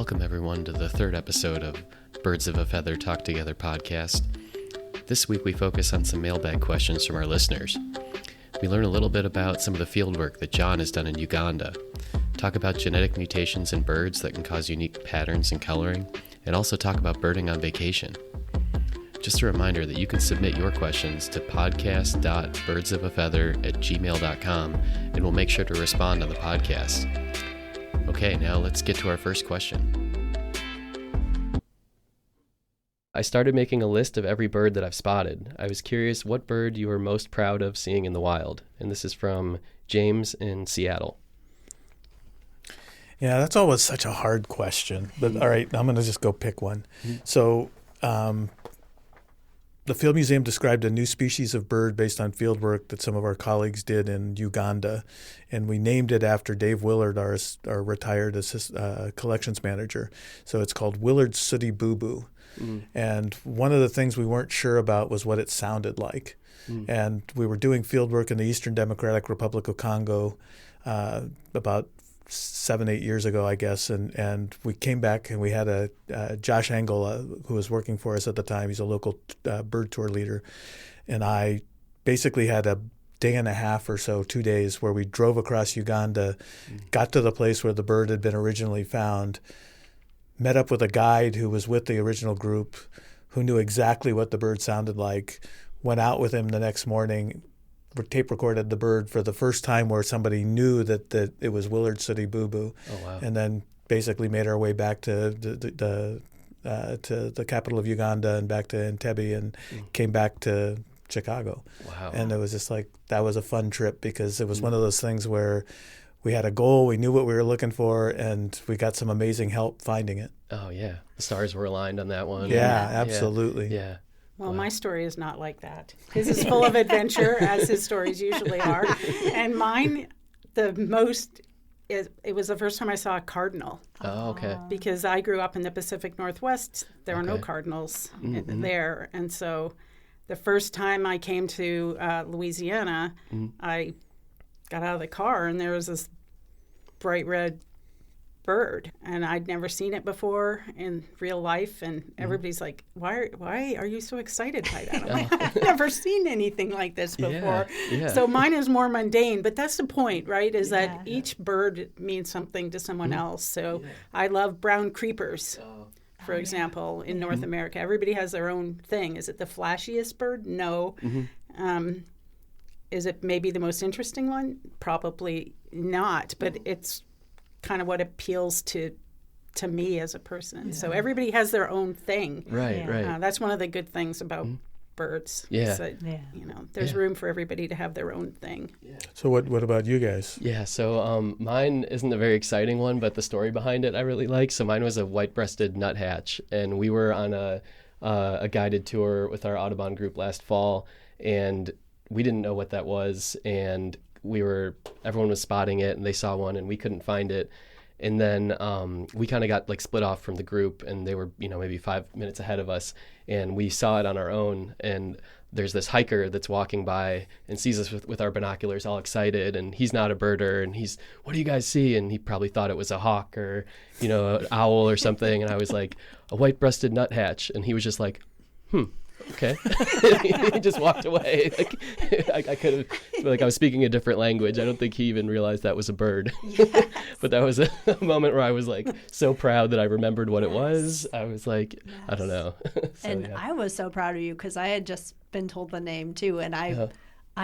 Welcome everyone to the third episode of Birds of a Feather Talk Together podcast. This week we focus on some mailbag questions from our listeners. We learn a little bit about some of the field work that John has done in Uganda, talk about genetic mutations in birds that can cause unique patterns and coloring, and also talk about birding on vacation. Just a reminder that you can submit your questions to podcast.birdsofafeather@gmail.com and we'll make sure to respond on the podcast. Okay, now let's get to our first question. I started making a list of every bird that I've spotted. I was curious what bird you were most proud of seeing in the wild. And this is from James in Seattle. Yeah, that's always such a hard question. But all right, I'm going to just go pick one. So the Field Museum described a new species of bird based on field work that some of our colleagues did in Uganda, and we named it after Dave Willard, our retired collections manager. So it's called Willard's sooty boo-boo. And one of the things we weren't sure about was what it sounded like. And we were doing field work in the Eastern Democratic Republic of Congo about 7-8 years ago, I guess, and we came back and we had a Josh Engel, who was working for us at the time. He's a local bird tour leader, and I basically had a day and a half or so, 2 days, where we drove across Uganda, got to the place where the bird had been originally found, met up with a guide who was with the original group, who knew exactly what the bird sounded like, went out with him the next morning, tape recorded the bird for the first time where somebody knew that it was Willard's sooty boo-boo. Oh, wow. And then basically made our way back to the capital of Uganda and back to Entebbe and came back to Chicago. Wow. And it was just like, that was a fun trip because it was one of those things where we had a goal, we knew what we were looking for, and we got some amazing help finding it. Oh, yeah. The stars were aligned on that one. Yeah, absolutely. Yeah. Well, my story is not like that. His is full of adventure, as his stories usually are. And mine, it was the first time I saw a cardinal. Oh, okay. Because I grew up in the Pacific Northwest. There were no cardinals there. And so the first time I came to Louisiana, I got out of the car and there was this bright red bird, and I'd never seen it before in real life, and everybody's like, why are you so excited by that? I'm like, I've never seen anything like this before. Yeah. So mine is more mundane, but that's the point, right, is that each bird means something to someone else. So I love brown creepers, for example, in North America. Everybody has their own thing. Is it the flashiest bird? No. Is it maybe the most interesting one? Probably not, but it's kind of what appeals to me as a person. Yeah. So everybody has their own thing. Right. That's one of the good things about birds. Yeah. That, there's room for everybody to have their own thing. Yeah. So what about you guys? Yeah, so mine isn't a very exciting one, but the story behind it I really like. So mine was a white-breasted nuthatch, and we were on a guided tour with our Audubon group last fall, and we didn't know what that was, and everyone was spotting it, and they saw one, and we couldn't find it. And then we kind of got like split off from the group, and they were, maybe 5 minutes ahead of us, and we saw it on our own. And there's this hiker that's walking by and sees us with our binoculars, all excited, and he's not a birder, and he's, what do you guys see? And he probably thought it was a hawk or, an owl or something. And I was like, a white-breasted nuthatch, and he was just like, okay. He just walked away. Like I could have, I was speaking a different language. I don't think he even realized that was a bird. Yes. But that was a moment where I was like so proud that I remembered what it was. I was like, I don't know. I was so proud of you because I had just been told the name too, and I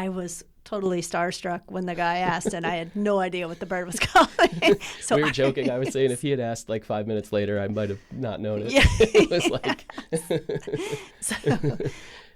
was totally starstruck when the guy asked, and I had no idea what the bird was calling. So we were joking. I was saying if he had asked like 5 minutes later, I might have not known it. Yeah. It was like.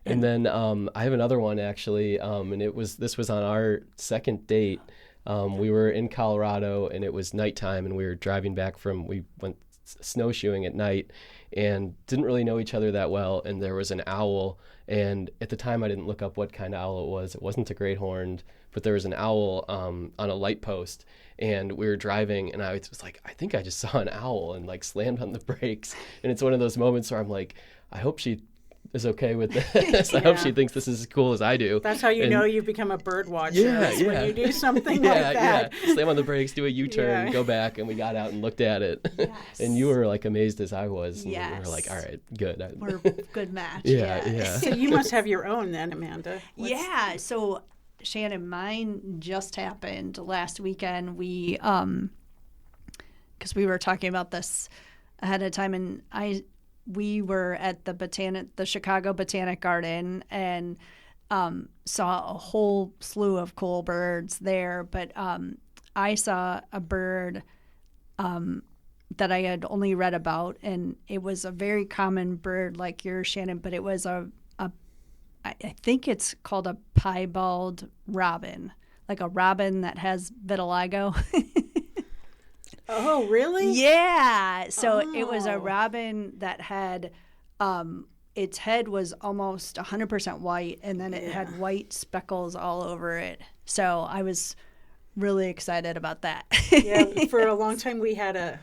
And then I have another one actually, and this was on our second date. We were in Colorado, and it was nighttime, and we were driving back we went snowshoeing at night, and didn't really know each other that well. And there was an owl. And at the time, I didn't look up what kind of owl it was. It wasn't a great horned, but there was an owl on a light post. And we were driving, and I was like, I think I just saw an owl, and like slammed on the brakes. And it's one of those moments where I'm like, I hope she is okay with this. I hope she thinks this is as cool as I do. That's how you know you've become a bird watcher. Yeah, when you do something like that. Yeah. Slam on the brakes, do a U-turn, go back, and we got out and looked at it. Yes. And you were like amazed as I was. And Yes. we were like, all right, good. We're a good match. Yeah. So you must have your own then, Amanda. Yeah. So Shannon, mine just happened last weekend. We, because we were talking about this ahead of time, and we were at the Chicago Botanic Garden and saw a whole slew of cool birds there. But I saw a bird that I had only read about, and it was a very common bird like yours, Shannon, but it was I think it's called a piebald robin, like a robin that has vitiligo. Oh, really? Yeah. So it was a robin that had, its head was almost 100% white, and then it had white speckles all over it. So I was really excited about that. Yeah, for a long time we had a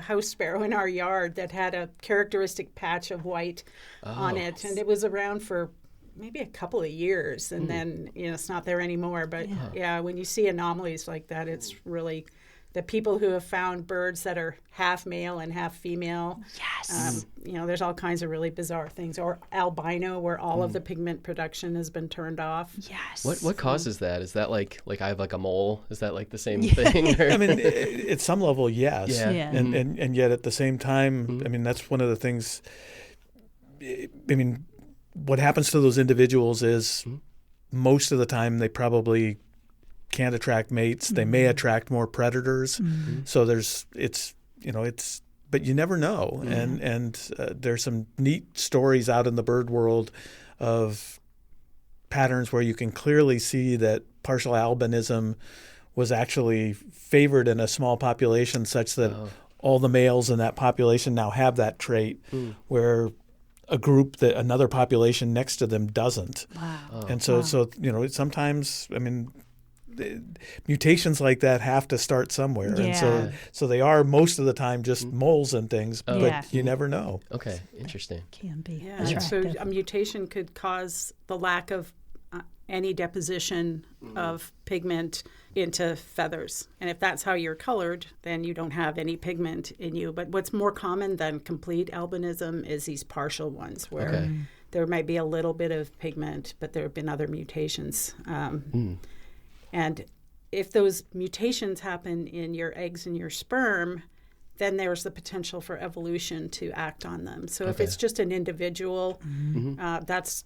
house sparrow in our yard that had a characteristic patch of white on it, and it was around for maybe a couple of years, and then it's not there anymore. But yeah, when you see anomalies like that, it's really the people who have found birds that are half male and half female. Yes. There's all kinds of really bizarre things, or albino, where all of the pigment production has been turned off. Yes. What causes that? Is that like I have like a mole? Is that like the same thing? Or? I mean, at some level, yes. Yeah. And yet at the same time, I mean, that's one of the things. I mean, what happens to those individuals is most of the time they probably can't attract mates. They may attract more predators. So but you never know. And there's some neat stories out in the bird world of patterns where you can clearly see that partial albinism was actually favored in a small population such that all the males in that population now have that trait, where a group that another population next to them doesn't. Wow. And so sometimes, I mean, mutations like that have to start somewhere. Yeah. And so they are most of the time just moles and things, but you never know. Okay, interesting. Can be. Yeah, and so a mutation could cause the lack of any deposition of pigment into feathers. And if that's how you're colored, then you don't have any pigment in you. But what's more common than complete albinism is these partial ones, where there might be a little bit of pigment, but there have been other mutations. And if those mutations happen in your eggs and your sperm, then there's the potential for evolution to act on them. So if it's just an individual, that's,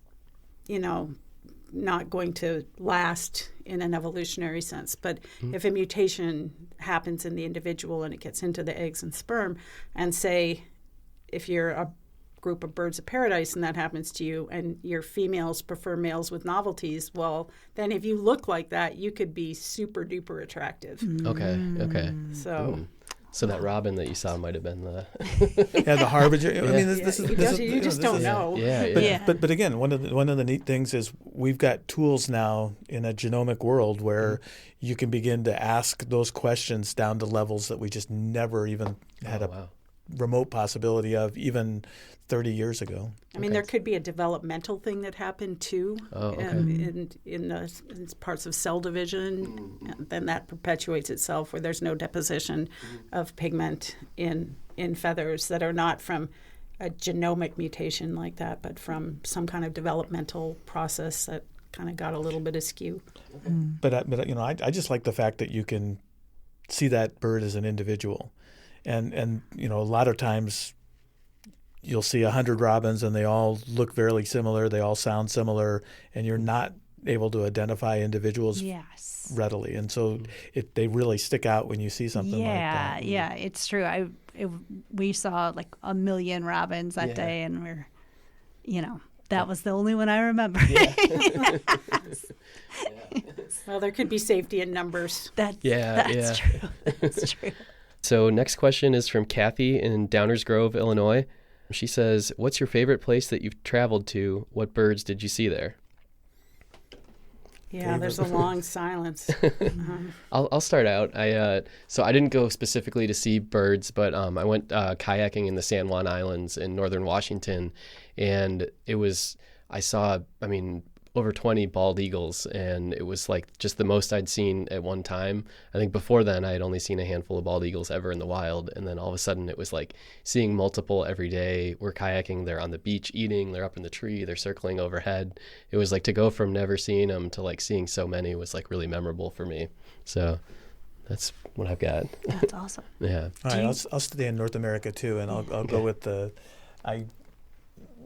not going to last in an evolutionary sense. But if a mutation happens in the individual and it gets into the eggs and sperm, and say if you're a group of birds of paradise and that happens to you and your females prefer males with novelties, well, then if you look like that, you could be super duper attractive. Okay. So that robin that you saw might have been the the harbinger. I mean, you just don't know. But again, one of the neat things is we've got tools now in a genomic world where you can begin to ask those questions down to levels that we just never even had a remote possibility of even 30 years ago. I mean, there could be a developmental thing that happened too, in parts of cell division, and then that perpetuates itself where there's no deposition of pigment in feathers that are not from a genomic mutation like that, but from some kind of developmental process that kind of got a little bit askew. But I just like the fact that you can see that bird as an individual. And a lot of times you'll see 100 robins and they all look very similar, they all sound similar, and you're not able to identify individuals readily. And so they really stick out when you see something like that. Yeah, it's true. We saw like 1 million robins that day, and we're, that was the only one I remember. Well, there could be safety in numbers. That's true. That's true. So next question is from Kathy in Downers Grove, Illinois. She says, what's your favorite place that you've traveled to? What birds did you see there? Yeah, there's a long silence. I'll start out. So I didn't go specifically to see birds, but I went kayaking in the San Juan Islands in northern Washington, and I saw over 20 bald eagles, and it was like just the most I'd seen at one time. I think before then I had only seen a handful of bald eagles ever in the wild, and then all of a sudden it was like seeing multiple every day. We're kayaking, they're on the beach eating, they're up in the tree, they're circling overhead. It was like to go from never seeing them to like seeing so many was like really memorable for me. So that's what I've got. That's awesome. Yeah. All right, I'll stay in North America too, and I'll go with I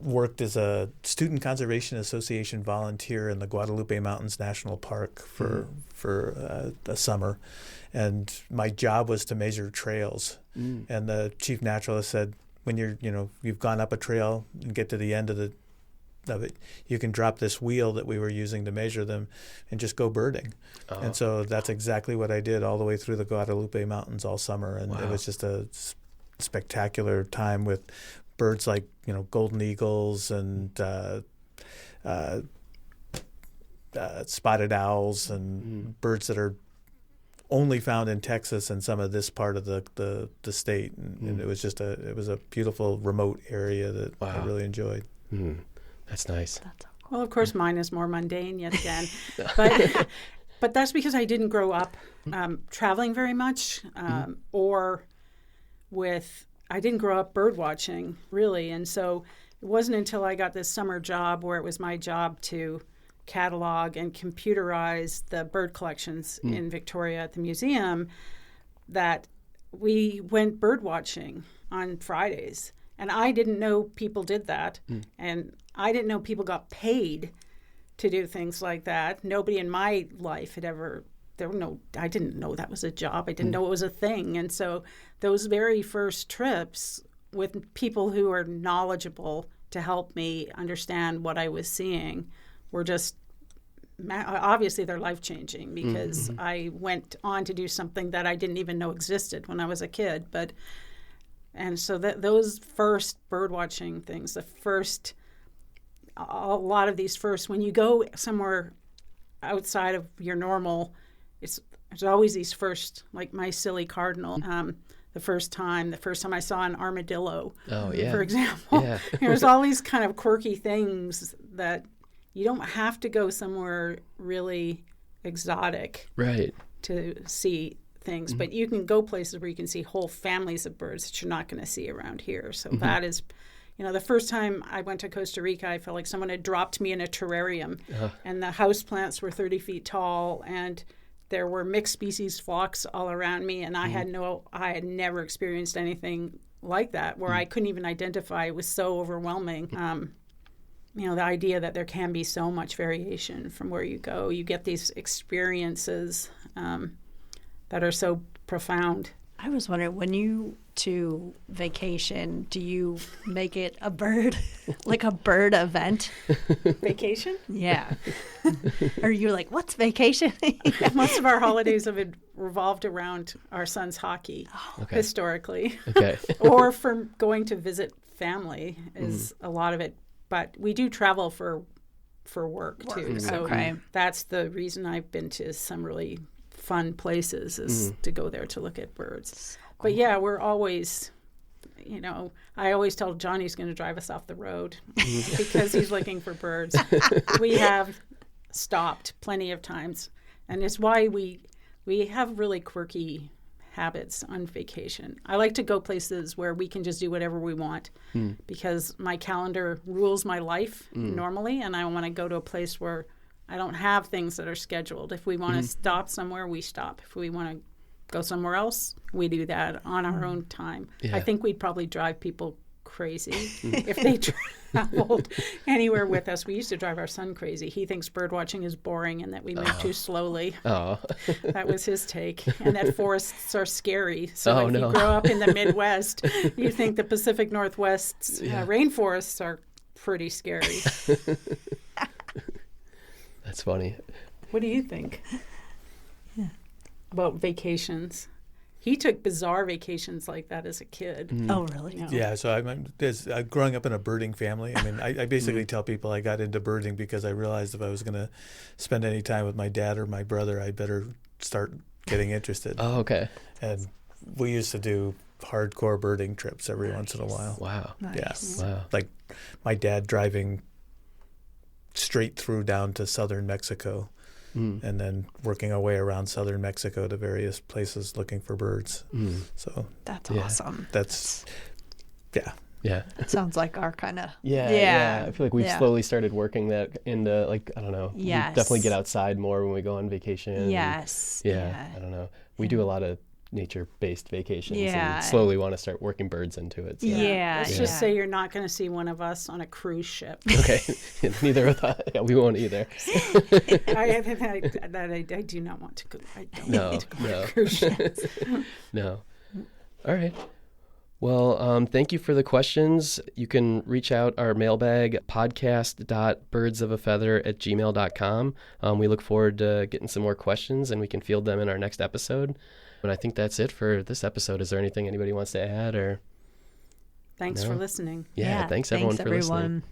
worked as a Student Conservation Association volunteer in the Guadalupe Mountains National Park for a summer, and my job was to measure trails. And the chief naturalist said, when you've gone up a trail and get to the end of it, you can drop this wheel that we were using to measure them and just go birding. Oh. And so that's exactly what I did all the way through the Guadalupe Mountains all summer, and it was just a spectacular time with birds like golden eagles and spotted owls and birds that are only found in Texas and some of this part of the state, and it was a beautiful remote area that I really enjoyed. That's nice. Well, of course, mine is more mundane yet again, but that's because I didn't grow up traveling very much, I didn't grow up bird watching, really. And so it wasn't until I got this summer job where it was my job to catalog and computerize the bird collections in Victoria at the museum that we went bird watching on Fridays. And I didn't know people did that. And I didn't know people got paid to do things like that. Nobody in my life had ever... I didn't know that was a job. I didn't know it was a thing. And so those very first trips with people who are knowledgeable to help me understand what I was seeing were just, obviously they're life-changing, because I went on to do something that I didn't even know existed when I was a kid. And so those first bird watching things, a lot of these first, when you go somewhere outside of your normal, there's always these first, like my silly cardinal, the first time I saw an armadillo, for example. There's all these kind of quirky things that you don't have to go somewhere really exotic to see things, but you can go places where you can see whole families of birds that you're not going to see around here. So that is... the first time I went to Costa Rica, I felt like someone had dropped me in a terrarium, and the houseplants were 30 feet tall, and there were mixed species flocks all around me, and I had never experienced anything like that, where I couldn't even identify. It was so overwhelming. The idea that there can be so much variation from where you go. You get these experiences that are so profound. I was wondering, when you to vacation, do you make it a bird, like a bird event? Vacation? Yeah. Are you like, what's vacation? Most of our holidays have revolved around our son's hockey, historically. Or for going to visit family is a lot of it. But we do travel for work too. So that's the reason I've been to some really fun places, is to go there to look at birds. But yeah, we're always, I always tell Johnny's going to drive us off the road because he's looking for birds. We have stopped plenty of times, and it's why we have really quirky habits on vacation. I like to go places where we can just do whatever we want, because my calendar rules my life normally, and I want to go to a place where I don't have things that are scheduled. If we want to stop somewhere, we stop. If we want to go somewhere else, we do that on our own time. I think we'd probably drive people crazy if they traveled anywhere with us. We used to drive our son crazy. He thinks bird watching is boring and that we move too slowly. That was his take. And that forests are scary. So if you grow up in the Midwest, you think the Pacific Northwest's rainforests are pretty scary. That's funny. What do you think about vacations? he took bizarre vacations like that as a kid. Oh, really? You know? Yeah, so I'm growing up in a birding family. I mean, I basically tell people I got into birding because I realized if I was going to spend any time with my dad or my brother, I better start getting interested. Oh, okay. And we used to do hardcore birding trips every once in a while. Wow. Nice. Yeah. Wow. Like my dad driving straight through down to southern Mexico and then working our way around southern Mexico to various places looking for birds. So That's Yeah. awesome. that's, yeah. Yeah. That sounds like our kind of. Yeah. I feel like we've Yeah. slowly started working that into, like, I don't know. Yes. We definitely get outside more when we go on vacation. Yes. Yeah. I don't know. We do a lot of nature-based vacations Yeah. and slowly want to start working birds into it. So. Yeah. Let's just say you're not going to see one of us on a cruise ship. Okay. Neither of us. Yeah, we won't either. I do not want to go. I don't No, want to go no. on cruise ships. No. All right. Well, thank you for the questions. You can reach out our mailbag, podcast.birdsofafeather@gmail.com. We look forward to getting some more questions, and we can field them in our next episode. And I think that's it for this episode. Is there anything anybody wants to add? Or Thanks No. for listening. Yeah, thanks everyone for listening.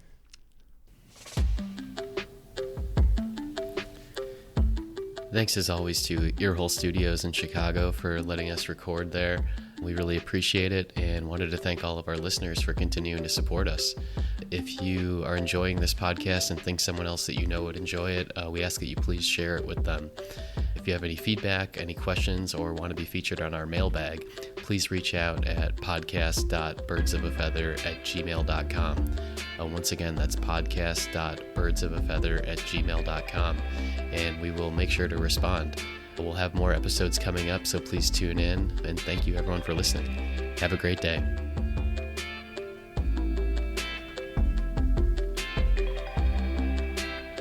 Thanks as always to Earhole Studios in Chicago for letting us record there. We really appreciate it and wanted to thank all of our listeners for continuing to support us. If you are enjoying this podcast and think someone else that you know would enjoy it, we ask that you please share it with them. If you have any feedback, any questions, or want to be featured on our mailbag, please reach out at podcast.birdsofafeather@gmail.com. Once again, that's podcast.birdsofafeather@gmail.com, and we will make sure to respond. We'll have more episodes coming up, so please tune in, and thank you everyone for listening. Have a great day.